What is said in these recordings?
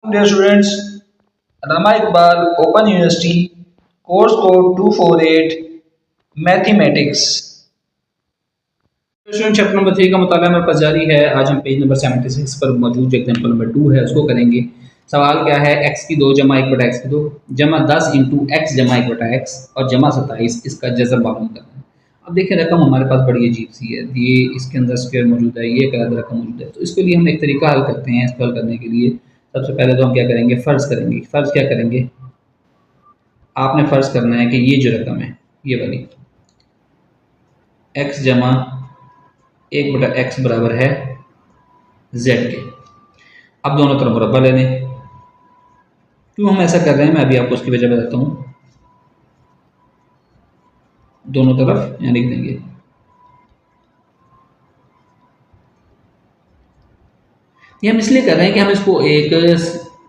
Dear students, Rama Iqbal, Open University, course code 248, Mathematics. Student chapter number 3 का मुताला मेरे पास जारी है। आज हम पेज नंबर 76 पर मौजूद जो एग्जाम्पल नंबर 2 है उसको करेंगे। सवाल क्या है, x की 2 जमा 1 बटा एक्स की 2 जमा 10 इंटू एक्स जमा 1 बटा एक्स और जमा 27 इसका जज़र मालूम करना है। अब देखिए रकम हमारे पास बड़ी अजीब सी है, ये इसके अंदर स्क्वायर मौजूद है, ये एक अलग रकम मौजूद है। तो इसके लिए हम एक तरीका हल करते हैं। इसको हल करने के लिए सबसे पहले तो हम क्या करेंगे, फ़र्ज़ करेंगे। फ़र्ज़ क्या करेंगे, आपने फ़र्ज़ करना है कि ये जो रकम है ये वाली x जमा 1 बटा एक्स बराबर है z के। अब दोनों तरफ मुरब्बा ले लें। क्यों हम ऐसा कर रहे हैं मैं अभी आपको उसकी वजह बताता हूँ। दोनों तरफ यहाँ लिख देंगे। ये हम इसलिए कर रहे हैं कि हम इसको एक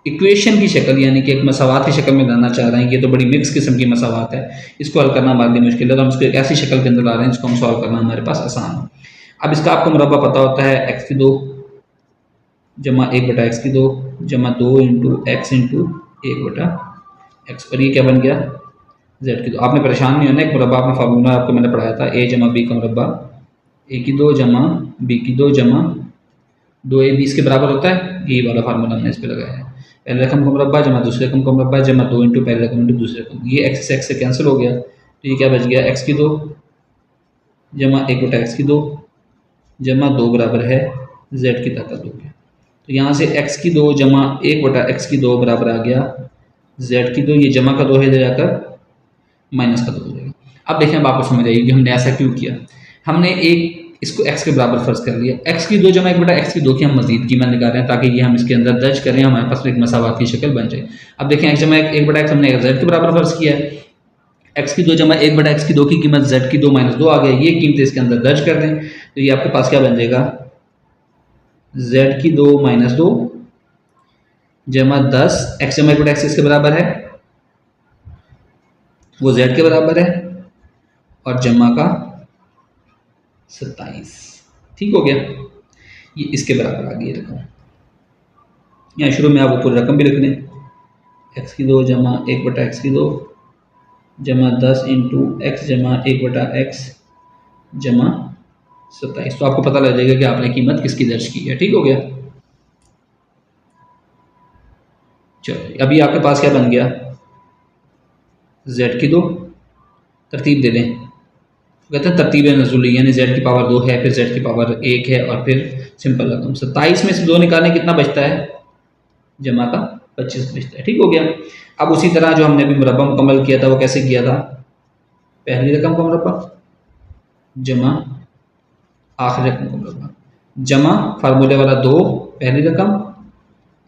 इक्वेशन की शक्ल यानी कि एक मसावात की शक्ल में लाना चाह रहे हैं। ये तो बड़ी मिक्स किस्म की मसावात है, इसको हल करना हमारे लिए मुश्किल है, तो हम इसको एक ऐसी शक्ल के अंदर ला रहे हैं जिसको हम सॉल्व करना हमारे पास आसान हो। अब इसका आपको मुरब्बा पता होता है, एक्स की 2 जमा 1 बटा एक्स की 2 जमा 2 इंटू एक्स इंटू 1 बटा एक्स, और ये क्या बन गया, जेड की 2। आपने परेशान नहीं होना, एक मुरब्बा आपने फार्मूला आपको मैंने पढ़ाया था, ए जमा बी का मुरब्बा, ए की 2 जमा बी की 2 जमा 2a b इसके बराबर होता है। यही वाला फार्मूला हमने इस पर लगाया है। पहले रकम का मुरब्बा जमा दूसरे रकम का मुरब्बा जमा 2 इंटू पहले रकम इंटू दूसरे रकम, ये एक्स से कैंसिल हो गया, तो ये क्या बच गया, एक्स की 2 जमा 1 बटा एक्स की 2 जमा 2 बराबर है जेड की ताकत हो गया। तो यहाँ से x की 2 जमा 1 बटा एक्स की 2 बराबर आ गया z की 2, ये जमा का 2 है इधर जाकर माइनस का 2 हो जाएगा। अब देखें, अब आपको समझ आएगी हमने ऐसा क्यों किया। हमने एक इसको x के बराबर फर्ज कर लिया, x की 2 जमा 1 बटा एक्स की 2 की हम मजीद कीमत निकाल रहे हैं ताकि ये हम इसके अंदर दर्ज करें, हमारे पास एक मसावात की शक्ल बन जाए। अब देखें x जमा 1 बटा एक्स हमने z के बराबर फर्ज किया है, x की 2 जमा 1 बटा एक्स की 2 की कीमत z की 2 माइनस 2 आ गया, ये कीमत इसके अंदर दर्ज कर दें, तो ये आपके पास क्या बन जाएगा, z की 2 माइनस 2 जमा 10 एक्स जमा 1 बटा एक्स इसके बराबर है, वो z के बराबर है, और जमा का 27। ठीक हो गया, ये इसके बराबर आ गई रकम। यहाँ शुरू में आप पूरी रकम भी लिख लें, एक्स की 2 जमा 1 बटा एक्स की 2 जमा 10 इंटू एक्स जमा 1 बटा एक्स जमा 27, तो आपको पता लग जाएगा कि आपने कीमत किसकी दर्ज की है। ठीक हो गया, चलो अभी आपके पास क्या बन गया, z की 2, तरतीब दे दें, कहते हैं तरतीब नज़ुली, यानी z की पावर 2 है, फिर z की पावर 1 है, और फिर सिंपल रकम 27 में से 2 निकालें कितना बचता है, जमा का 25 बचता है। ठीक हो गया। अब उसी तरह जो हमने अभी मुरब्बा मुकम्मल किया था वो कैसे किया था, पहली रकम का मुरब्बा जमा आखिरी रकम का मुरब्बा जमा फार्मूले वाला 2 पहली रकम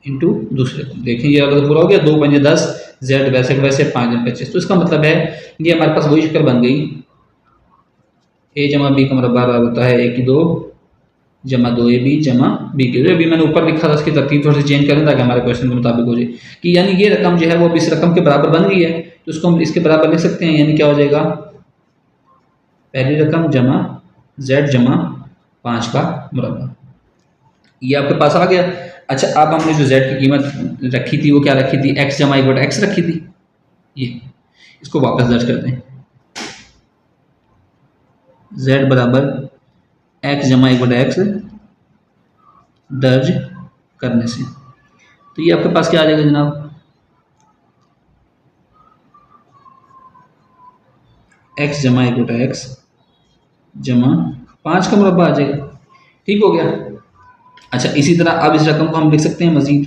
इंटू दूसरी रकम। देखें ये वाला तो पूरा हो गया, 2 पंजे 10, जेड वैसे के वैसे 5 दिन 25, तो इसका मतलब है ये हमारे पास वही शक्ल बन गई, ए जमा बी का मुरब्बा बराबर होता है ए की 2 जमा 2ab जमा बी की 2। अभी मैंने ऊपर लिखा था, उसकी तरतीब थोड़ी सी चेंज करें ताकि हमारे क्वेश्चन के मुताबिक हो जाए कि यानी ये रकम जो है वो इस रकम के बराबर बन गई है, तो उसको हम इसके बराबर लिख सकते हैं, यानी क्या हो जाएगा, पहली रकम जमा z जमा 5 का मुरब्बा, ये आपके पास आ गया। अच्छा, अब हमने जो z की कीमत रखी थी वो क्या रखी थी, x जमा 1 बटा एक्स रखी थी, ये इसको वापस दर्ज करते हैं, z बराबर x जमा 1 बटा एक्स दर्ज करने से, तो ये आपके पास क्या आ जाएगा जनाब, x जमा 1 बटा एक्स जमा 5 का मुरब्बा आ जाएगा। ठीक हो गया। अच्छा, इसी तरह अब इस रकम को हम लिख सकते हैं मजीद,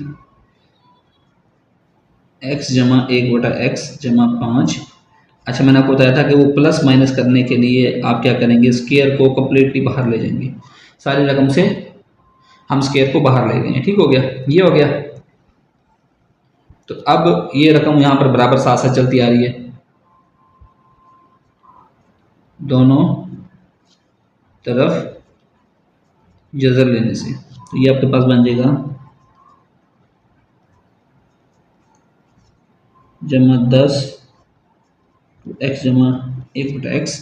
x जमा 1 बटा एक्स जमा 5। अच्छा, मैंने आपको बताया था कि वो प्लस माइनस करने के लिए आप क्या करेंगे, स्केयर को कम्प्लीटली बाहर ले जाएंगे, सारी रकम से हम स्केयर को बाहर ले गए हैं। ठीक हो गया, ये हो गया। तो अब ये रकम यहाँ पर बराबर साथ साथ चलती आ रही है, दोनों तरफ जज़र लेने से, तो ये आपके पास बन जाएगा जमा 10 एक्स जमा 1 बटा एक्स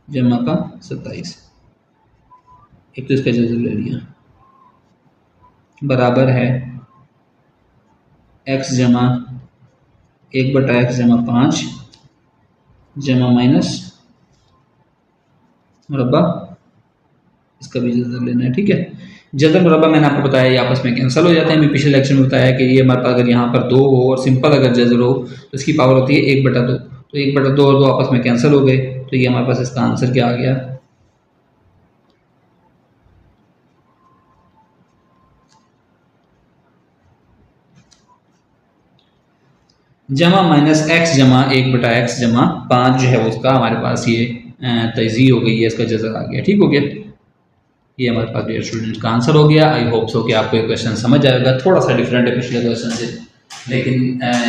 जमा का 27, एक तो इसका जज़र ले लिया, बराबर है एक्स जमा 1/x जमा 5 जमा माइनस मुरब्बा, इसका भी जज़र लेना है, ठीक है। जज़र मुरब्बा मैंने आपको बताया ये आपस में कैंसिल हो जाते हैं। अभी पिछले लेक्चर में बताया कि ये हमारे पास अगर यहाँ पर 2 हो और सिंपल अगर जज़र हो तो इसकी पावर होती है 1/2, तो 1/2 और 2 आपस में कैंसिल हो गए, तो ये हमारे पास इसका आंसर क्या आ गया, जमा माइनस एक्स जमा 1/x जमा 5 जो है उसका हमारे पास ये तज़ी हो गई है, इसका जज़र आ गया, ठीक हो गया। ये हमारे पास डियर स्टूडेंट का आंसर हो गया। आई होप सो कि आपको ये क्वेश्चन समझ आएगा, थोड़ा सा डिफरेंट है पिछले क्वेश्चन से, लेकिन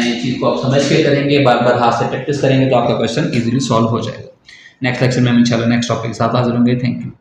ये चीज़ को आप समझ के करेंगे, बार बार हाथ से प्रैक्टिस करेंगे तो आपका क्वेश्चन इजीली सॉल्व हो जाएगा। नेक्स्ट लेक्चर में हम इंशाल्लाह नेक्स्ट टॉपिक के साथ हाजिर होंगे। Thank you.